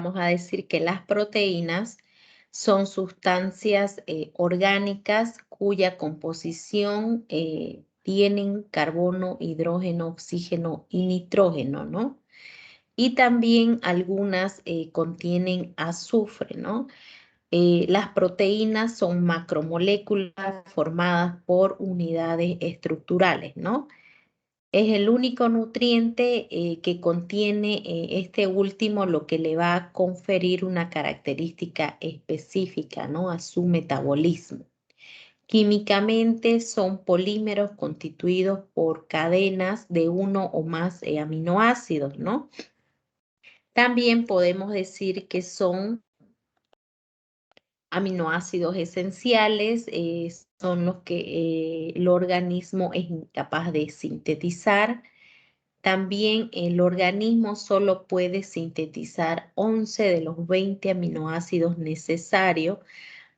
vamos a decir que las proteínas son sustancias orgánicas cuya composición tienen carbono, hidrógeno, oxígeno y nitrógeno, ¿no? Y también algunas contienen azufre, ¿no? Las proteínas son macromoléculas formadas por unidades estructurales, ¿no? Es el único nutriente que contiene este último, lo que le va a conferir una característica específica, ¿no? A su metabolismo. Químicamente son polímeros constituidos por cadenas de uno o más aminoácidos, ¿no? También podemos decir que son aminoácidos esenciales, son los que el organismo es incapaz de sintetizar. También el organismo solo puede sintetizar 11 de los 20 aminoácidos necesarios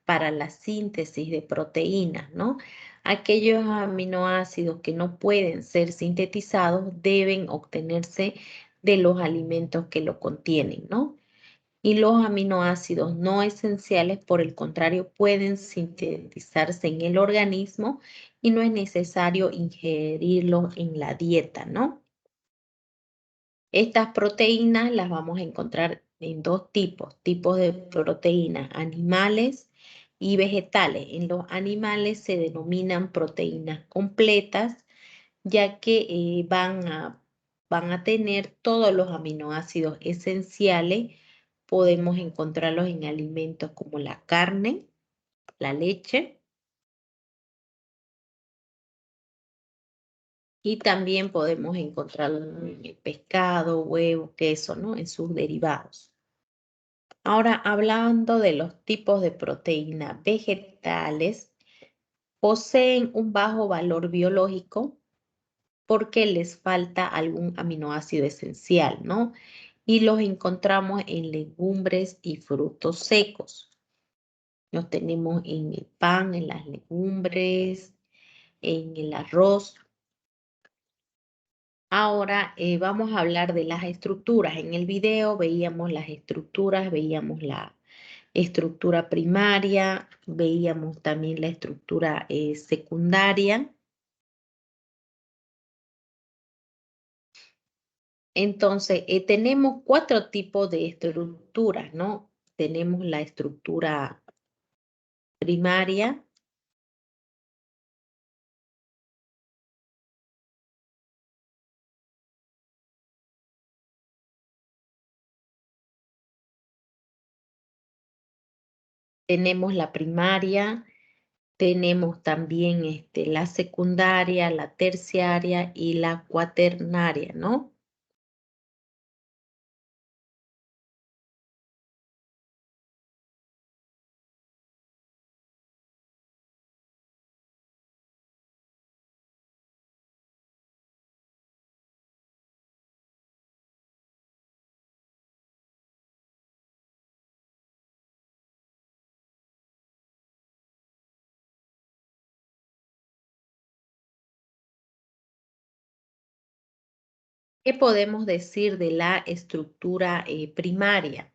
para la síntesis de proteínas, ¿no? Aquellos aminoácidos que no pueden ser sintetizados deben obtenerse de los alimentos que lo contienen, ¿no? Y los aminoácidos no esenciales, por el contrario, pueden sintetizarse en el organismo y no es necesario ingerirlos en la dieta, ¿no? Estas proteínas las vamos a encontrar en dos tipos de proteínas, animales y vegetales. En los animales se denominan proteínas completas, ya que van a tener todos los aminoácidos esenciales. Podemos encontrarlos en alimentos como la carne, la leche y también podemos encontrarlos en el pescado, huevo, queso, ¿no? En sus derivados. Ahora, hablando de los tipos de proteínas vegetales, poseen un bajo valor biológico porque les falta algún aminoácido esencial, ¿no? Y los encontramos en legumbres y frutos secos. Los tenemos en el pan, en las legumbres, en el arroz. Ahora vamos a hablar de las estructuras. En el video veíamos las estructuras, veíamos la estructura primaria, veíamos también la estructura secundaria. Entonces, tenemos 4 tipos de estructuras, ¿no? Tenemos la estructura primaria, tenemos la primaria, tenemos también la secundaria, la terciaria y la cuaternaria, ¿no? ¿Qué podemos decir de la estructura primaria?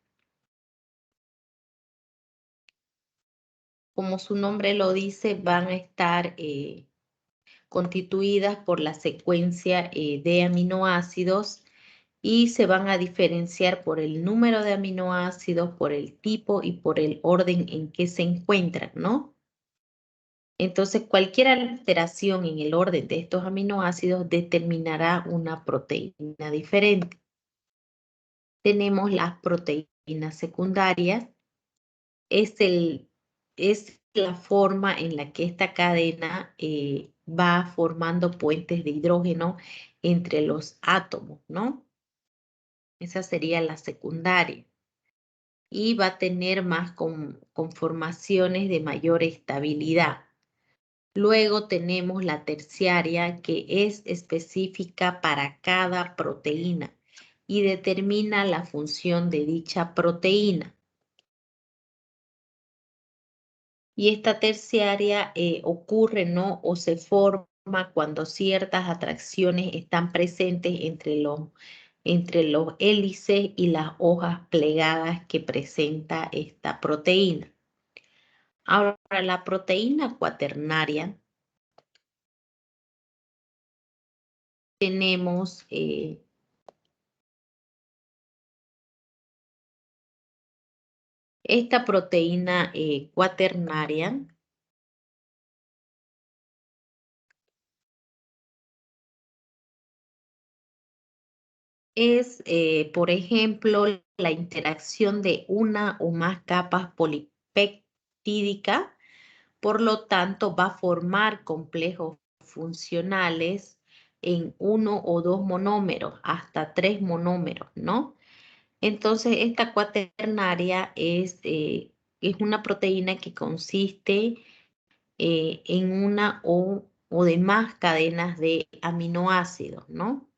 Como su nombre lo dice, van a estar constituidas por la secuencia de aminoácidos y se van a diferenciar por el número de aminoácidos, por el tipo y por el orden en que se encuentran, ¿no? Entonces, cualquier alteración en el orden de estos aminoácidos determinará una proteína diferente. Tenemos las proteínas secundarias. Es la forma en la que esta cadena va formando puentes de hidrógeno entre los átomos, ¿no? Esa sería la secundaria. Y va a tener más conformaciones de mayor estabilidad. Luego tenemos la terciaria, que es específica para cada proteína y determina la función de dicha proteína. Y esta terciaria ocurre, ¿no? O se forma cuando ciertas atracciones están presentes entre los entre los hélices y las hojas plegadas que presenta esta proteína. Ahora, la proteína cuaternaria, tenemos esta proteína cuaternaria es, por ejemplo, la interacción de una o más capas polipeptídicas, por lo tanto va a formar complejos funcionales en 1 o 2 monómeros, hasta 3 monómeros, ¿no? Entonces, esta cuaternaria es una proteína que consiste en una o de más cadenas de aminoácidos, ¿no?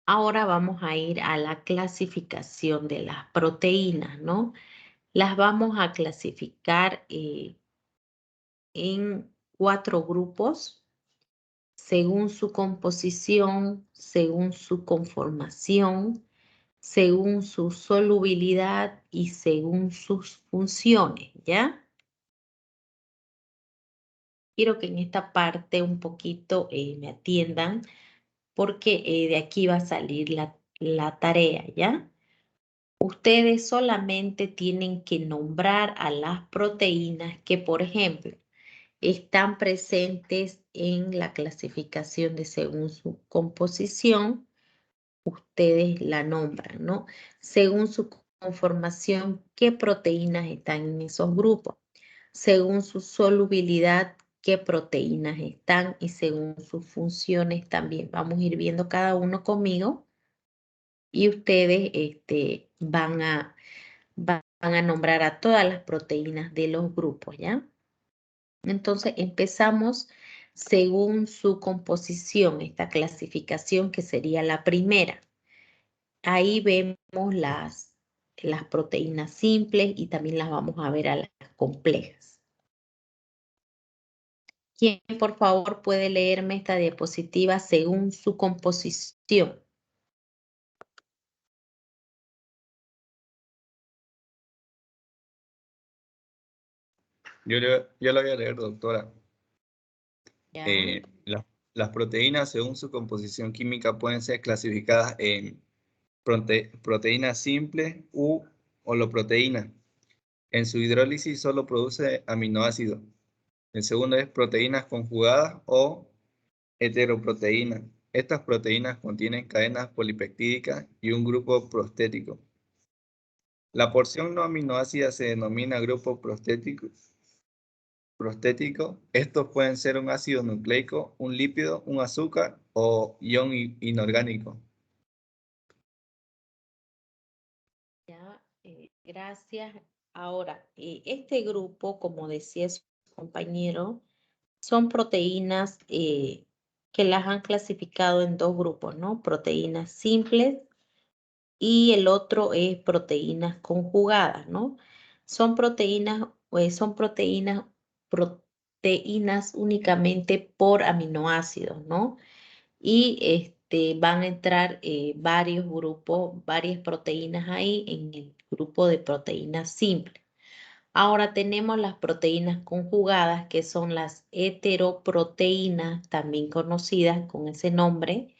Ahora vamos a ir a la clasificación de las proteínas, ¿no? Las vamos a clasificar en 4 grupos según su composición, según su conformación, según su solubilidad y según sus funciones, ¿ya? Quiero que en esta parte un poquito me atiendan porque de aquí va a salir la tarea, ¿ya? Ustedes solamente tienen que nombrar a las proteínas que, por ejemplo, están presentes en la clasificación de según su composición. Ustedes la nombran, ¿no? Según su conformación, qué proteínas están en esos grupos. Según su solubilidad, qué proteínas están y según sus funciones también. Vamos a ir viendo cada uno conmigo y ustedes van a nombrar a todas las proteínas de los grupos, ¿ya? Entonces empezamos según su composición, esta clasificación que sería la primera. Ahí vemos las proteínas simples y también las vamos a ver a las complejas. ¿Quién, por favor, puede leerme esta diapositiva según su composición? Yo lo voy a leer, doctora. ¿Ya? Las proteínas, según su composición química, pueden ser clasificadas en proteínas simples u holoproteínas. En su hidrólisis solo produce aminoácidos. El segundo es proteínas conjugadas o heteroproteínas. Estas proteínas contienen cadenas polipeptídicas y un grupo prostético. La porción no aminoácida se denomina grupo prostético. Estos pueden ser un ácido nucleico, un lípido, un azúcar o ion inorgánico. Ya, gracias. Ahora, este grupo, como decía su compañero, son proteínas que las han clasificado en 2 grupos, ¿no? Proteínas simples y el otro es proteínas conjugadas, ¿no? Son proteínas únicamente por aminoácidos, ¿no? Y van a entrar varios grupos, varias proteínas ahí en el grupo de proteínas simples. Ahora tenemos las proteínas conjugadas, que son las heteroproteínas, también conocidas con ese nombre,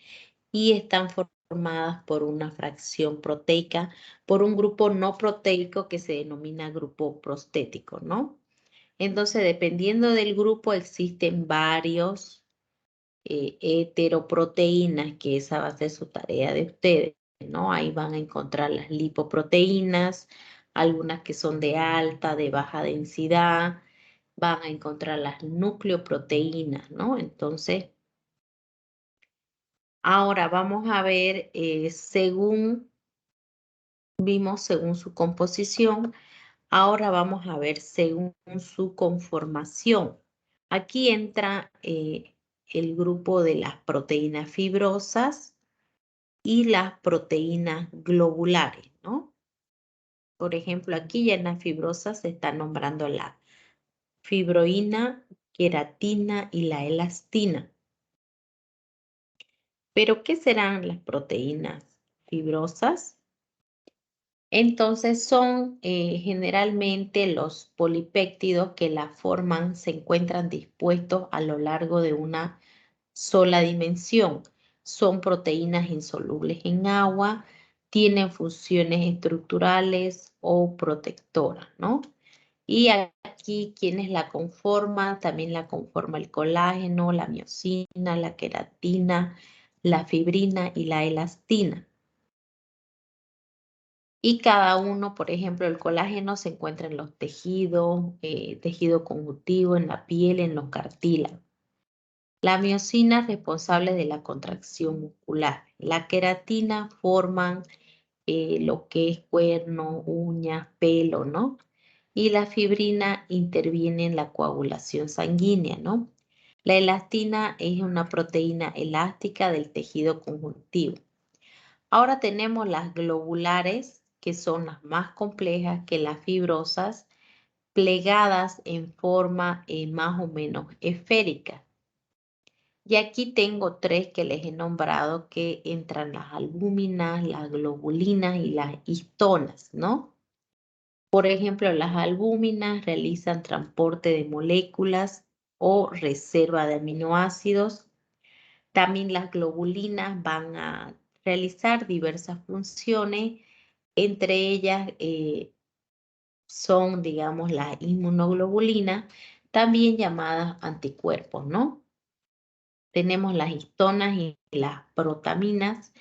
y están formadas por una fracción proteica, por un grupo no proteico que se denomina grupo prostético, ¿no? Entonces, dependiendo del grupo, existen varios heteroproteínas, que esa va a ser su tarea de ustedes, ¿no? Ahí van a encontrar las lipoproteínas, algunas que son de alta, de baja densidad, van a encontrar las nucleoproteínas, ¿no? Entonces, ahora vamos a ver, vimos según su composición, ahora vamos a ver según su conformación. Aquí entra el grupo de las proteínas fibrosas y las proteínas globulares, ¿no? Por ejemplo, aquí ya en las fibrosas se está nombrando la fibroína, queratina y la elastina. Pero, ¿qué serán las proteínas fibrosas? Entonces son generalmente los polipéptidos que la forman, se encuentran dispuestos a lo largo de una sola dimensión. Son proteínas insolubles en agua, tienen funciones estructurales o protectoras, ¿no? Y aquí, ¿quiénes la conforman? También la conforma el colágeno, la miosina, la queratina, la fibrina y la elastina. Y cada uno, por ejemplo, el colágeno se encuentra en los tejidos, tejido conjuntivo, en la piel, en los cartílagos. La miosina es responsable de la contracción muscular. La queratina forman lo que es cuerno, uñas, pelo, ¿no? Y la fibrina interviene en la coagulación sanguínea, ¿no? La elastina es una proteína elástica del tejido conjuntivo. Ahora tenemos las globulares, que son las más complejas que las fibrosas, plegadas en forma más o menos esférica. Y aquí tengo tres que les he nombrado, que entran las albúminas, las globulinas y las histonas, ¿no? Por ejemplo, las albúminas realizan transporte de moléculas o reserva de aminoácidos. También las globulinas van a realizar diversas funciones, entre ellas son, digamos, las inmunoglobulinas, también llamadas anticuerpos, ¿no? Tenemos las histonas y las protaminas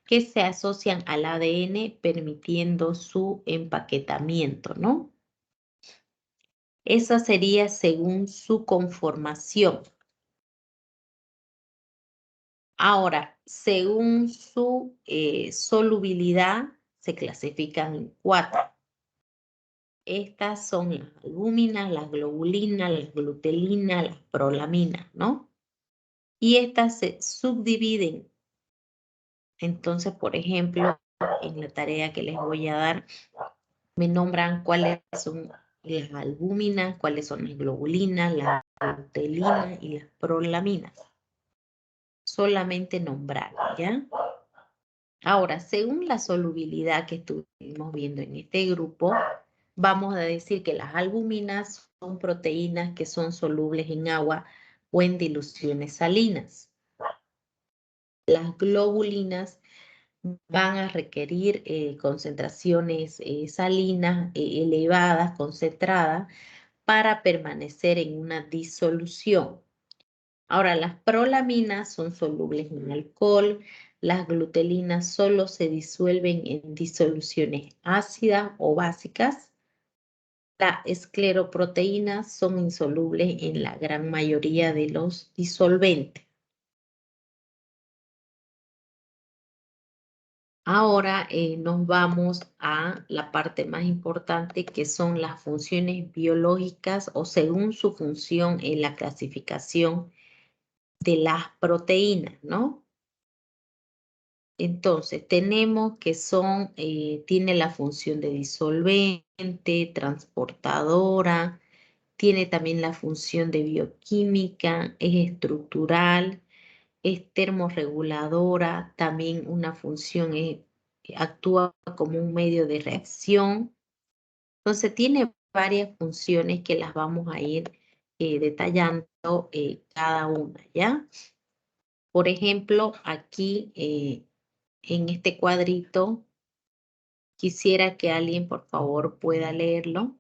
que se asocian al ADN permitiendo su empaquetamiento, ¿no? Esa sería según su conformación. Ahora, según su solubilidad, se clasifican en 4. Estas son las albúminas, las globulinas, las glutelinas, las prolaminas, ¿no? Y estas se subdividen. Entonces, por ejemplo, en la tarea que les voy a dar, me nombran cuáles son las albúminas, cuáles son las globulinas, las glutelinas y las prolaminas. Solamente nombrar, ¿ya? Ahora, según la solubilidad que estuvimos viendo en este grupo, vamos a decir que las albuminas son proteínas que son solubles en agua o en diluciones salinas. Las globulinas van a requerir concentraciones salinas elevadas, concentradas, para permanecer en una disolución. Ahora, las prolaminas son solubles en alcohol, las glutelinas solo se disuelven en disoluciones ácidas o básicas. Las escleroproteínas son insolubles en la gran mayoría de los disolventes. Ahora nos vamos a la parte más importante, que son las funciones biológicas o según su función en la clasificación de las proteínas, ¿no? Entonces, tenemos que son, tiene la función de disolvente, transportadora, tiene también la función de bioquímica, es estructural, es termorreguladora, también una función actúa como un medio de reacción. Entonces, tiene varias funciones que las vamos a ir detallando cada una, ¿ya? Por ejemplo, aquí en este cuadrito, quisiera que alguien, por favor, pueda leerlo.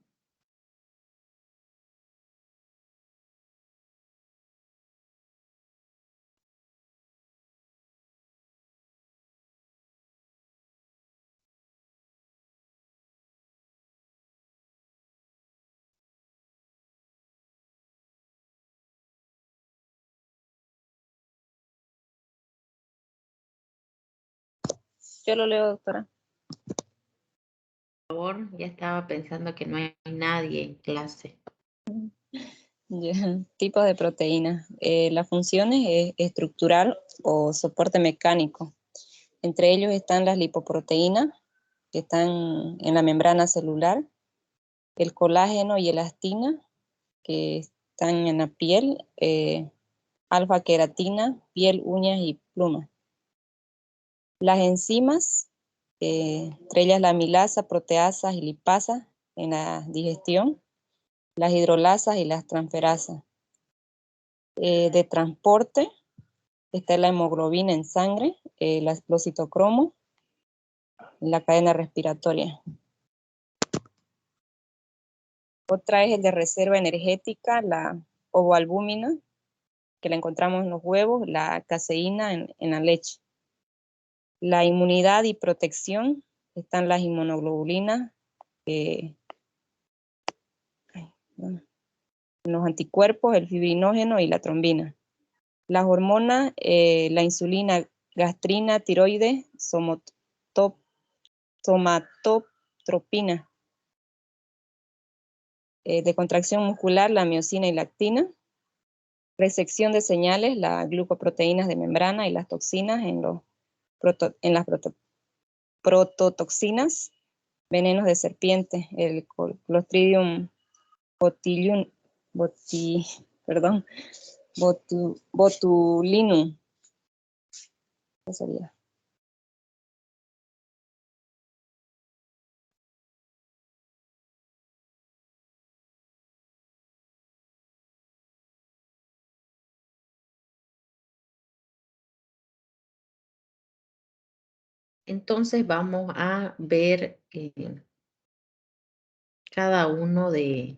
Yo lo leo, doctora. Por favor, ya estaba pensando que no hay nadie en clase. Tipos de proteínas. La función es estructural o soporte mecánico. Entre ellos están las lipoproteínas, que están en la membrana celular, el colágeno y elastina, que están en la piel, alfa-queratina, piel, uñas y plumas. Las enzimas, entre ellas la amilasa, proteasas y lipasas en la digestión, las hidrolasas y las transferasas. De transporte está la hemoglobina en sangre, los citocromos, en la cadena respiratoria. Otra es el de reserva energética, la ovoalbúmina, que la encontramos en los huevos, la caseína en la leche. La inmunidad y protección, están las inmunoglobulinas, los anticuerpos, el fibrinógeno y la trombina. Las hormonas, la insulina, gastrina, tiroides, somatotropina. De contracción muscular, la miocina y lactina. Recepción de señales, las glucoproteínas de membrana y las toxinas en las prototoxinas, venenos de serpiente, el Clostridium botulinum. ¿Qué sería? Entonces vamos a ver cada uno de,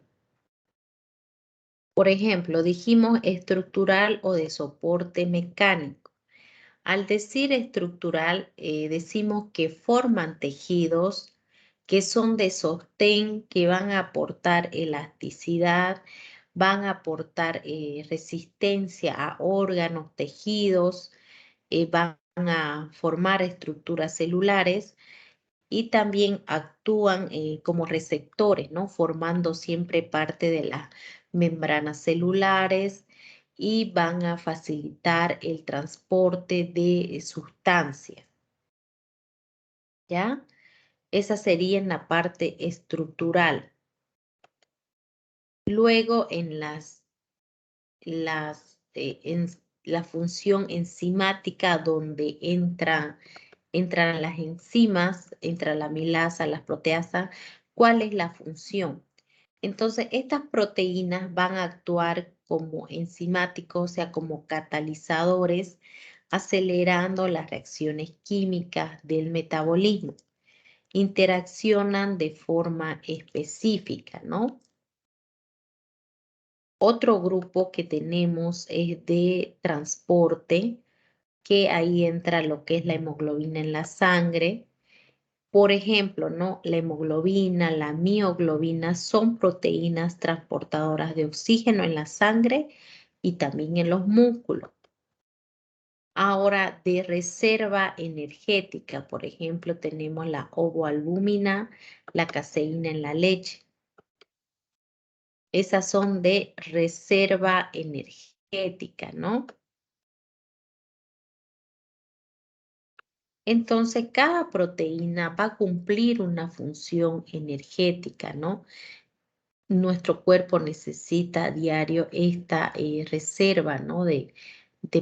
por ejemplo, dijimos estructural o de soporte mecánico. Al decir estructural, decimos que forman tejidos que son de sostén, que van a aportar elasticidad, van a aportar resistencia a órganos, tejidos, van a formar estructuras celulares y también actúan como receptores, ¿no? Formando siempre parte de las membranas celulares y van a facilitar el transporte de sustancias, ¿ya? Esa sería en la parte estructural. Luego en en la función enzimática donde entran las enzimas, entra la amilasa, las proteasas, ¿cuál es la función? Entonces, estas proteínas van a actuar como enzimáticos, o sea, como catalizadores, acelerando las reacciones químicas del metabolismo. Interaccionan de forma específica, ¿no? Otro grupo que tenemos es de transporte, que ahí entra lo que es la hemoglobina en la sangre. Por ejemplo, ¿no? La hemoglobina, la mioglobina son proteínas transportadoras de oxígeno en la sangre y también en los músculos. Ahora, de reserva energética, por ejemplo, tenemos la ovoalbúmina, la caseína en la leche. Esas son de reserva energética, ¿no? Entonces, cada proteína va a cumplir una función energética, ¿no? Nuestro cuerpo necesita a diario esta reserva, ¿no? de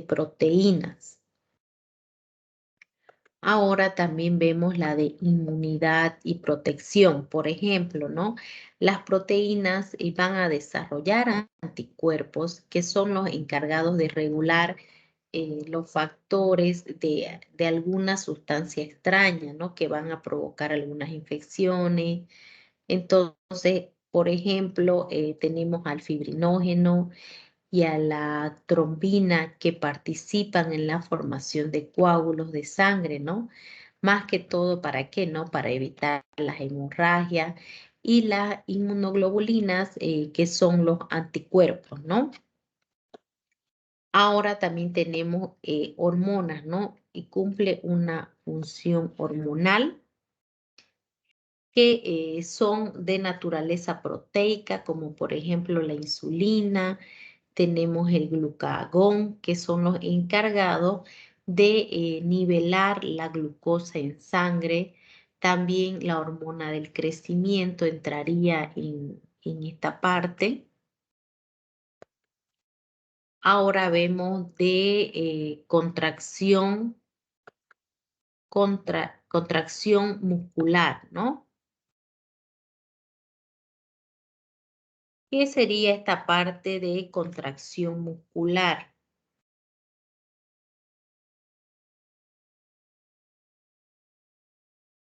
proteínas. Ahora también vemos la de inmunidad y protección. Por ejemplo, ¿no? Las proteínas van a desarrollar anticuerpos que son los encargados de regular los factores de alguna sustancia extraña, ¿no? Que van a provocar algunas infecciones. Entonces, por ejemplo, tenemos al fibrinógeno y a la trombina que participan en la formación de coágulos de sangre, ¿no? Más que todo, ¿para qué, no? Para evitar las hemorragias y las inmunoglobulinas, que son los anticuerpos, ¿no? Ahora también tenemos hormonas, ¿no? Y cumple una función hormonal que son de naturaleza proteica, como por ejemplo la insulina, tenemos el glucagón, que son los encargados de nivelar la glucosa en sangre. También la hormona del crecimiento entraría en esta parte. Ahora vemos de contracción contracción muscular, ¿no? ¿Qué sería esta parte de contracción muscular?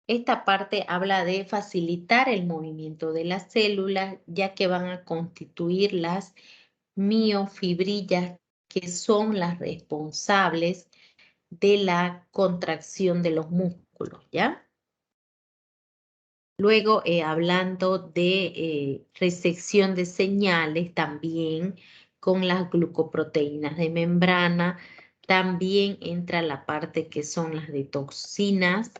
Esta parte habla de facilitar el movimiento de las células, ya que van a constituir las miofibrillas, que son las responsables de la contracción de los músculos, ¿ya? Luego, hablando de recepción de señales, también con las glucoproteínas de membrana, también entra la parte que son las de toxinas,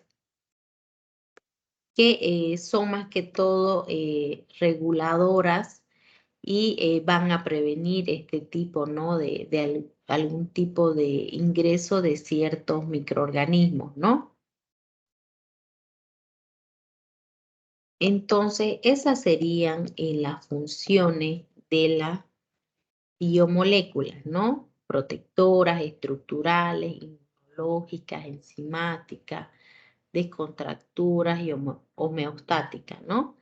que son más que todo reguladoras y van a prevenir este tipo, ¿no? de algún tipo de ingreso de ciertos microorganismos, ¿no? Entonces, esas serían las funciones de las biomoléculas, ¿no? Protectoras, estructurales, inmunológicas, enzimáticas, descontracturas y homeostáticas, ¿no?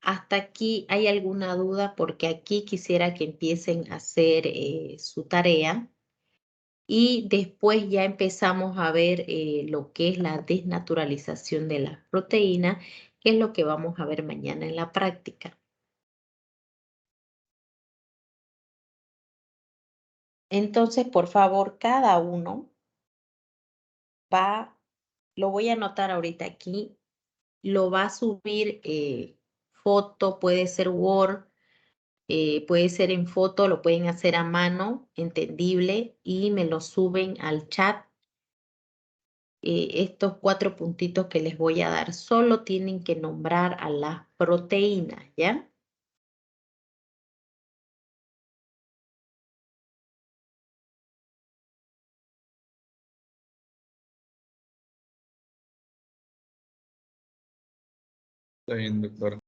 Hasta aquí, ¿hay alguna duda? Porque aquí quisiera que empiecen a hacer su tarea y después ya empezamos a ver lo que es la desnaturalización de las proteínas, que es lo que vamos a ver mañana en la práctica. Entonces, por favor, cada uno lo voy a anotar ahorita aquí, lo va a subir foto, puede ser Word, puede ser en foto, lo pueden hacer a mano, entendible, y me lo suben al chat. Estos 4 puntitos que les voy a dar, solo tienen que nombrar a las proteínas, ¿ya? Está bien, doctor.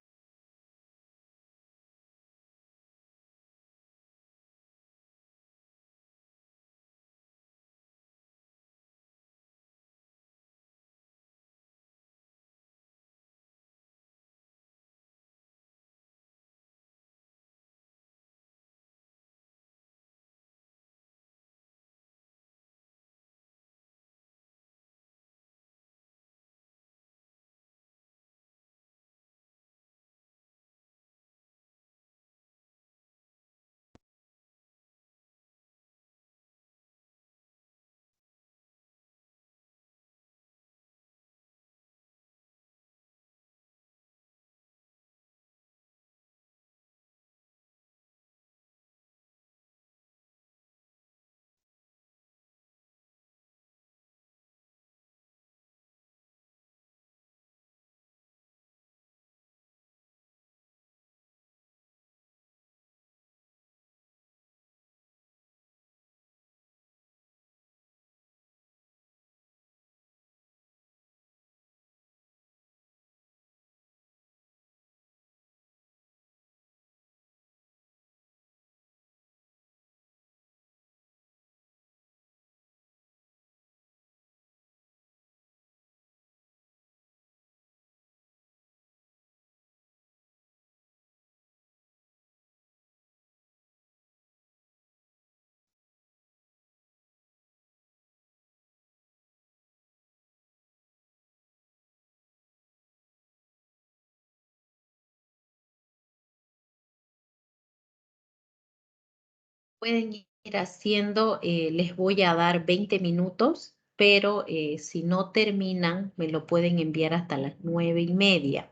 Pueden ir haciendo, les voy a dar 20 minutos, pero si no terminan, me lo pueden enviar hasta las 9:30.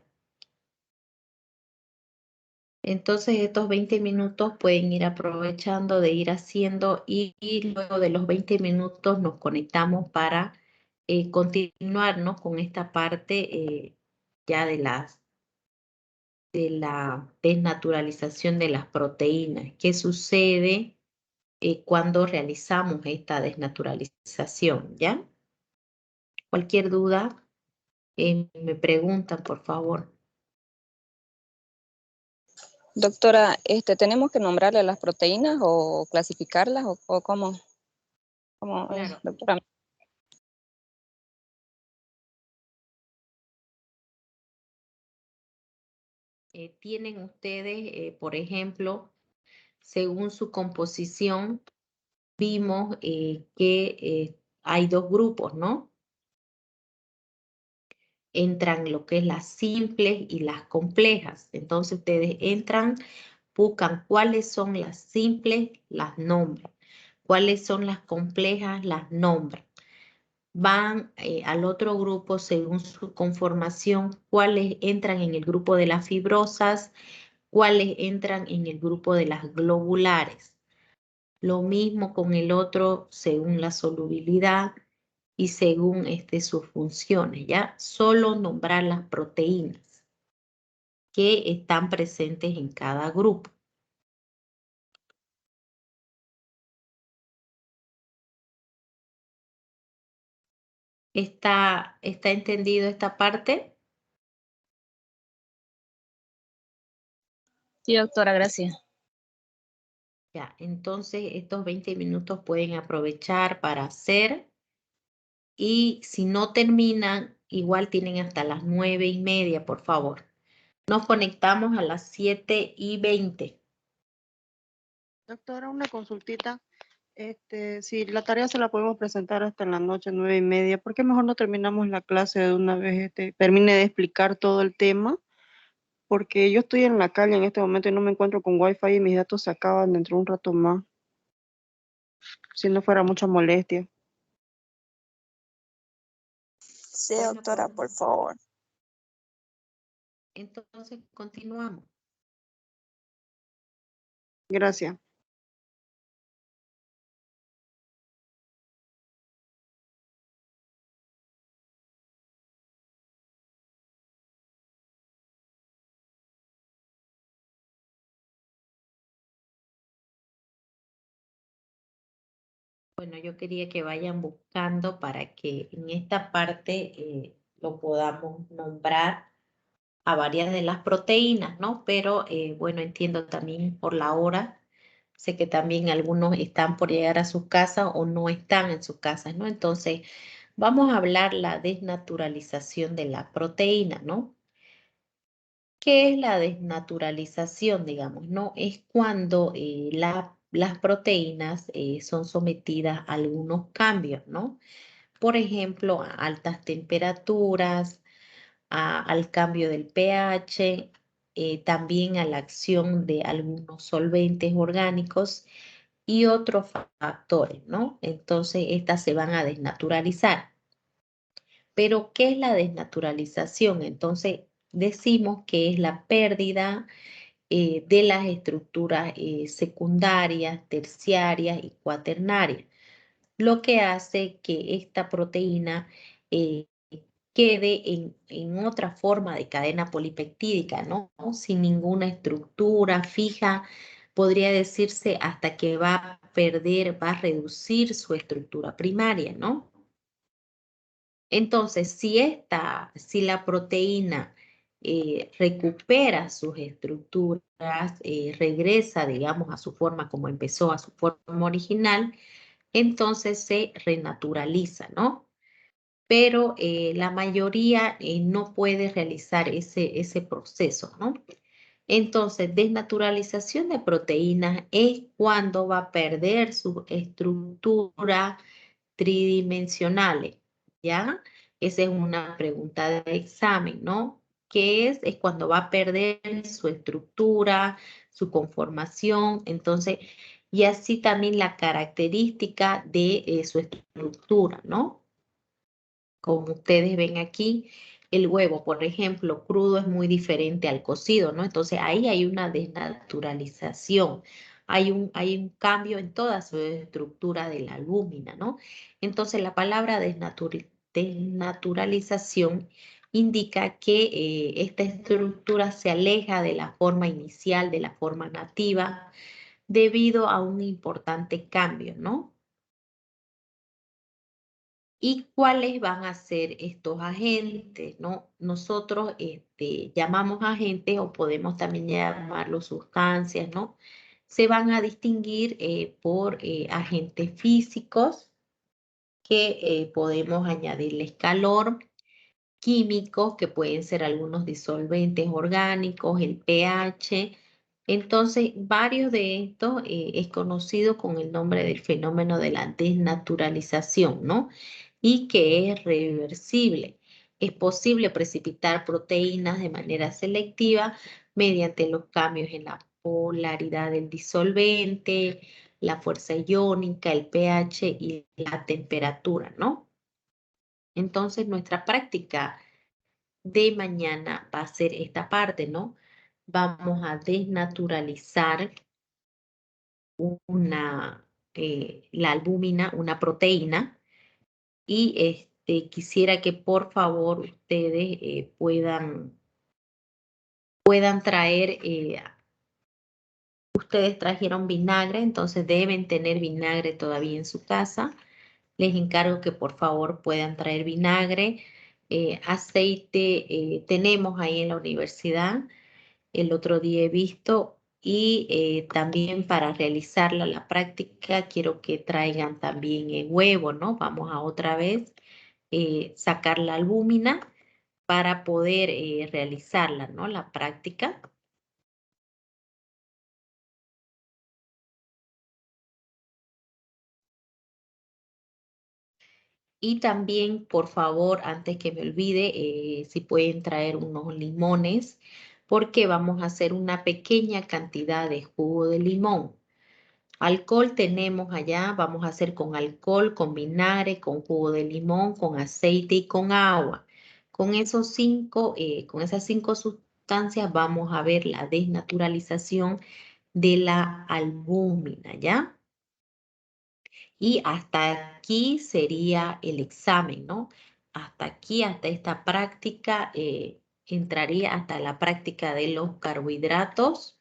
Entonces, estos 20 minutos pueden ir aprovechando de ir haciendo y luego de los 20 minutos nos conectamos para continuar, ¿no? Con esta parte ya de la desnaturalización de las proteínas. ¿Qué sucede cuando realizamos esta desnaturalización? ¿Ya? Cualquier duda, me preguntan, por favor. Doctora, ¿tenemos que nombrarle las proteínas o clasificarlas o cómo es, Claro. doctora? tienen ustedes, por ejemplo, según su composición, vimos que hay dos grupos, ¿no? Entran lo que es las simples y las complejas. Entonces ustedes entran, buscan cuáles son las simples, las nombran. Cuáles son las complejas, las nombran. Van al otro grupo según su conformación, cuáles entran en el grupo de las fibrosas, cuáles entran en el grupo de las globulares. Lo mismo con el otro según la solubilidad y según sus funciones, ¿ya? Solo nombrar las proteínas que están presentes en cada grupo. ¿Está entendido esta parte? Sí, doctora, gracias. Ya, entonces estos 20 minutos pueden aprovechar para hacer y si no terminan, igual tienen hasta las 9:30, por favor. Nos conectamos a las 7:20. Doctora, una consultita. Si la tarea se la podemos presentar hasta en la noche, 9:30, ¿por qué mejor no terminamos la clase de una vez? Termine de explicar todo el tema, porque yo estoy en la calle en este momento y no me encuentro con Wi-Fi y mis datos se acaban dentro de un rato más, si no fuera mucha molestia. Sí, Bueno, doctora, por favor. entonces continuamos. Gracias. Bueno, yo quería que vayan buscando para que en esta parte lo podamos nombrar a varias de las proteínas, ¿no? Pero bueno, entiendo también por la hora. Sé que también algunos están por llegar a sus casas o no están en sus casas, ¿no? Entonces, vamos a hablar la desnaturalización de la proteína, ¿no? ¿Qué es la desnaturalización, digamos? ¿No? Es cuando las proteínas son sometidas a algunos cambios, ¿no? Por ejemplo, a altas temperaturas, al cambio del pH, también a la acción de algunos solventes orgánicos y otros factores, ¿no? Entonces, estas se van a desnaturalizar. Pero, ¿qué es la desnaturalización? Entonces, decimos que es la pérdida de las estructuras secundarias, terciarias y cuaternarias, lo que hace que esta proteína eh, quede en otra forma de cadena polipeptídica, ¿no? Sin ninguna estructura fija, podría decirse hasta que va a perder, va a reducir su estructura primaria, ¿no? Entonces, si la proteína recupera sus estructuras, regresa, digamos, a su forma como empezó, a su forma original, entonces se renaturaliza, ¿no? Pero la mayoría no puede realizar ese proceso, ¿no? Entonces, desnaturalización de proteínas es cuando va a perder su estructura tridimensionales, ¿ya? Esa es una pregunta de examen, ¿no? ¿Qué es? Es cuando va a perder su estructura, su conformación, entonces, y así también la característica de su estructura, ¿no? Como ustedes ven aquí, el huevo, por ejemplo, crudo es muy diferente al cocido, ¿no? Entonces ahí hay una desnaturalización, hay un cambio en toda su estructura de la albúmina, ¿no? Entonces la palabra desnaturalización indica que esta estructura se aleja de la forma inicial, de la forma nativa, debido a un importante cambio, ¿no? ¿Y cuáles van a ser estos agentes, no? Nosotros llamamos agentes o podemos también llamarlos sustancias, ¿no? Se van a distinguir por agentes físicos que podemos añadirles calor, químicos que pueden ser algunos disolventes orgánicos, el pH. Entonces, varios de estos es conocido con el nombre del fenómeno de la desnaturalización, ¿no? Y que es reversible. Es posible precipitar proteínas de manera selectiva mediante los cambios en la polaridad del disolvente, la fuerza iónica, el pH y la temperatura, ¿no? Entonces, nuestra práctica de mañana va a ser esta parte, ¿no? Vamos a desnaturalizar la albúmina, una proteína, y quisiera que por favor ustedes puedan traer, ustedes trajeron vinagre, entonces deben tener vinagre todavía en su casa. Les encargo que por favor puedan traer vinagre, aceite, tenemos ahí en la universidad. El otro día he visto, y también para realizarla la práctica quiero que traigan también huevo, ¿no? Vamos a otra vez sacar la albúmina para poder realizarla, ¿no? La práctica. Y también, por favor, antes que me olvide, si pueden traer unos limones, porque vamos a hacer una pequeña cantidad de jugo de limón. Alcohol tenemos allá, vamos a hacer con alcohol, con vinagre, con jugo de limón, con aceite y con agua. Con esas 5 sustancias vamos a ver la desnaturalización de la albúmina, ¿ya? Y hasta aquí sería el examen, ¿no? Hasta aquí, hasta esta práctica, entraría hasta la práctica de los carbohidratos.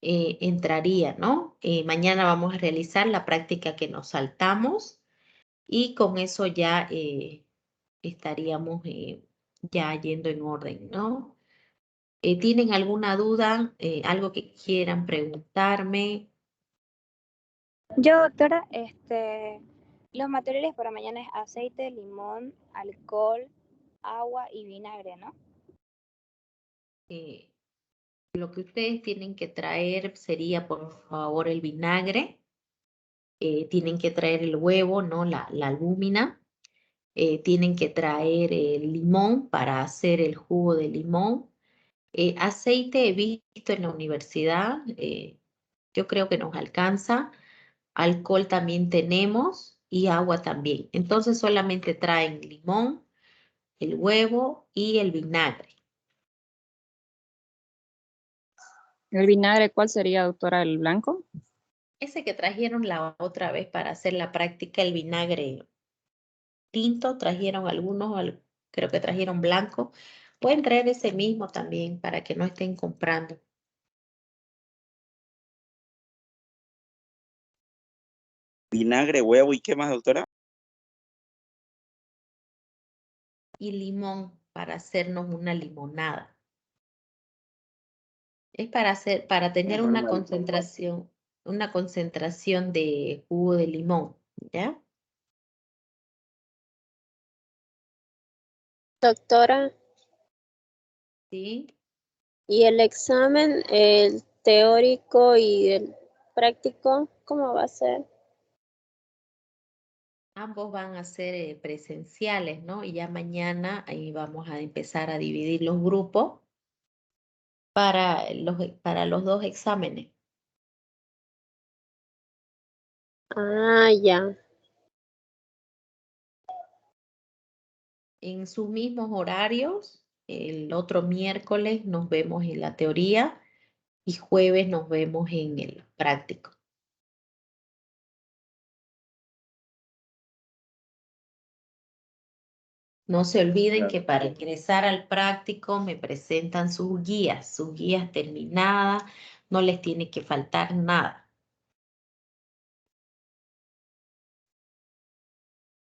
Entraría, ¿no? Mañana vamos a realizar la práctica que nos saltamos, y con eso ya estaríamos ya yendo en orden, ¿no? ¿Tienen alguna duda? ¿Algo que quieran preguntarme? Yo, doctora, los materiales para mañana es aceite, limón, alcohol, agua y vinagre, ¿no? Eh, lo que ustedes tienen que traer sería, por favor, el vinagre. Tienen que traer el huevo, ¿no? La albúmina. Tienen que traer el limón para hacer el jugo de limón. Aceite he visto en la universidad, yo creo que nos alcanza. Alcohol también tenemos y agua también. Entonces solamente traen limón, el huevo y el vinagre. ¿El vinagre cuál sería, doctora? ¿El blanco? Ese que trajeron la otra vez para hacer la práctica, el vinagre tinto, trajeron algunos, creo que trajeron blanco. Pueden traer ese mismo también para que no estén comprando. Vinagre, huevo y qué más, doctora. Y limón para hacernos una limonada. Es para tener una concentración de jugo de limón, ¿ya? Doctora, Sí. ¿y el examen, el teórico y el práctico, cómo va a ser? Ambos van a ser presenciales, ¿no? Y ya mañana ahí vamos a empezar a dividir los grupos para los 2 exámenes. Ah, ya. En sus mismos horarios, el otro miércoles nos vemos en la teoría y jueves nos vemos en el práctico. No se olviden que para ingresar al práctico me presentan sus guías terminadas, no les tiene que faltar nada.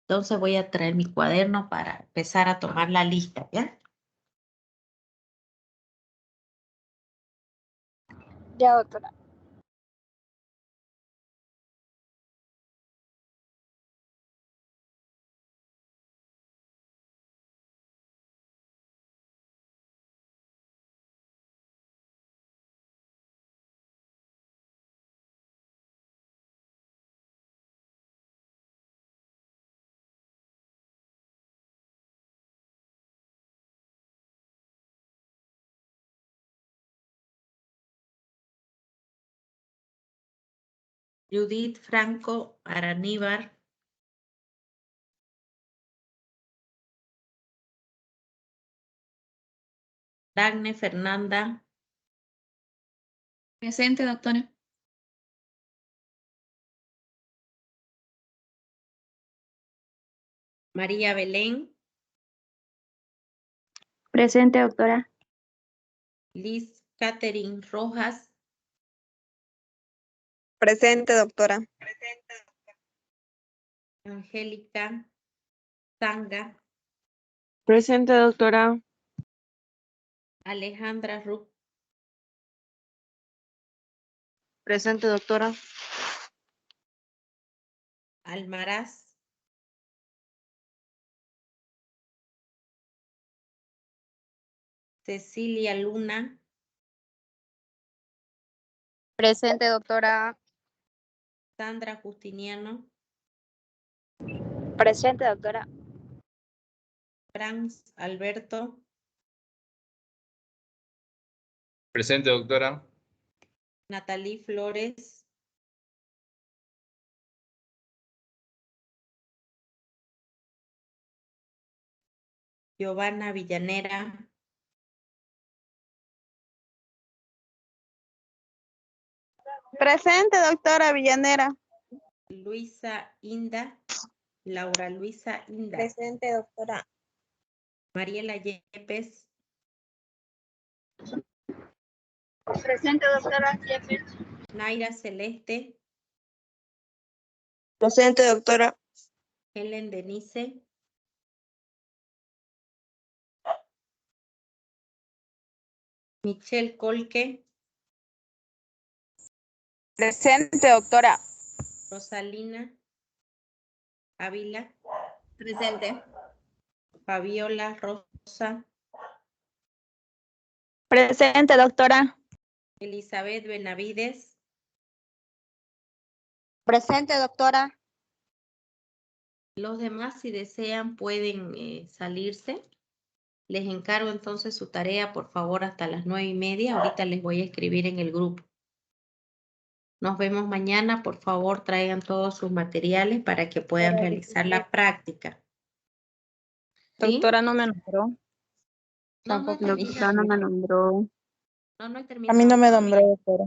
Entonces voy a traer mi cuaderno para empezar a tomar la lista, ¿ya? Ya, doctora. Judith Franco Araníbar. Dagne Fernanda. Presente, doctora. María Belén. Presente, doctora. Liz Catherine Rojas. Presente, doctora. Angélica Zanga. Presente, doctora. Alejandra Ruc. Presente, doctora. Almaraz. Cecilia Luna. Presente, doctora. Sandra Justiniano. Presente, doctora. Franz Alberto. Presente, doctora. Natalie Flores. Giovanna Villanera. Presente, doctora Villanera. Luisa Inda. Laura Luisa Inda. Presente, doctora. Mariela Yepes. Presente, doctora. Naira Celeste. Presente, doctora. Helen Denise. Michelle Colque. Presente, doctora. Rosalina Ávila. Presente. Fabiola Rosa. Presente, doctora. Elizabeth Benavides. Presente, doctora. Los demás, si desean, pueden salirse. Les encargo entonces su tarea, por favor, hasta las 9:30. Ahorita les voy a escribir en el grupo. Nos vemos mañana. Por favor, traigan todos sus materiales para que puedan realizar la práctica. ¿Sí? Doctora, no me nombró. No, Tampoco. no he Doctora terminado. no me nombró. No he A terminado mí no me todavía, nombró, doctora.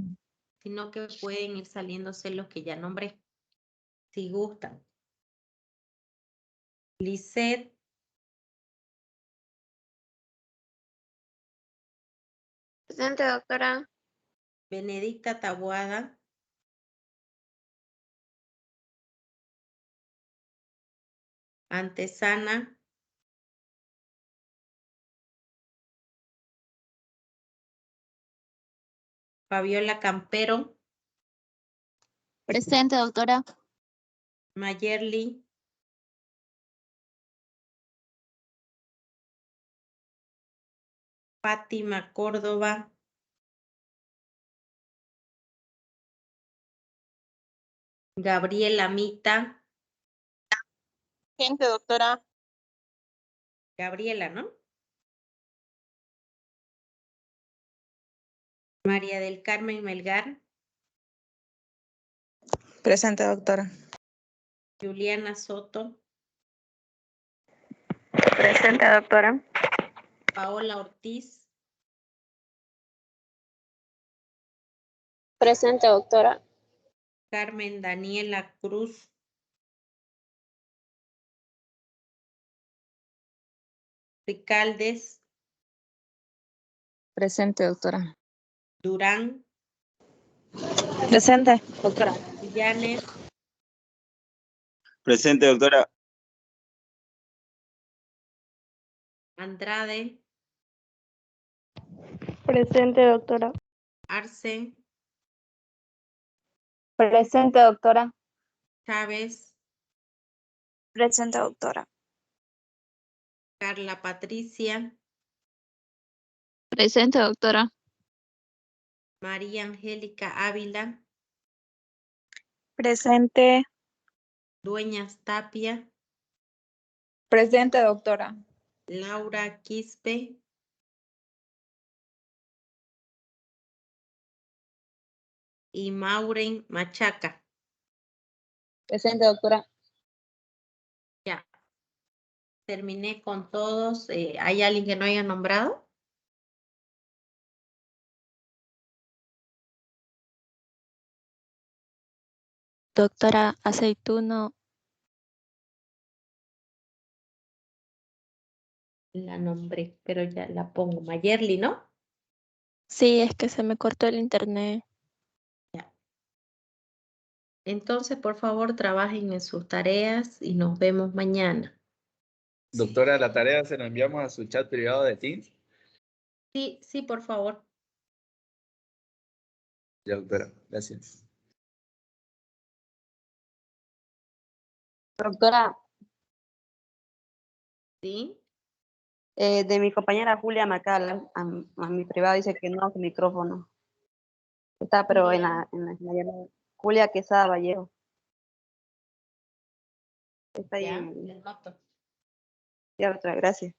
sino que pueden ir saliéndose los que ya nombré, si gustan. Lisette. Presente, doctora. Benedicta Taboada. Antesana. Fabiola Campero. Presente, doctora. Mayerly. Fátima Córdoba. Gabriela Mita. Presente, doctora. Gabriela, ¿no? María del Carmen Melgar. Presente, doctora. Juliana Soto. Presente, doctora. Paola Ortiz. Presente, doctora. Carmen Daniela Cruz. Ricaldes. Presente, doctora. Durán. Presente, doctora. Llanes. Presente, doctora. Andrade. Presente, doctora. Arce. Presente, doctora. Chávez. Presente, doctora. Carla Patricia. Presente, doctora. María Angélica Ávila. Presente. Dueñas Tapia. Presente, doctora. Laura Quispe. Y Mauren Machaca. Presente, doctora. Ya. Terminé con todos. ¿Hay alguien que no haya nombrado? Doctora Aceituno, La nombré, pero ya la pongo. Mayerly, ¿no? sí, es que se me cortó el internet. Ya. Entonces, por favor, trabajen en sus tareas y nos vemos mañana. Doctora, la tarea se la enviamos a su chat privado de Teams. Sí, sí, por favor. Ya, doctora, gracias. Doctora, ¿Sí? de mi compañera Julia Macal, a mi privado dice que no hace micrófono. Está, pero en la llamada. Julia Quesada Vallejo. Está ahí Ya, en el... les noto. Ya, doctora, gracias.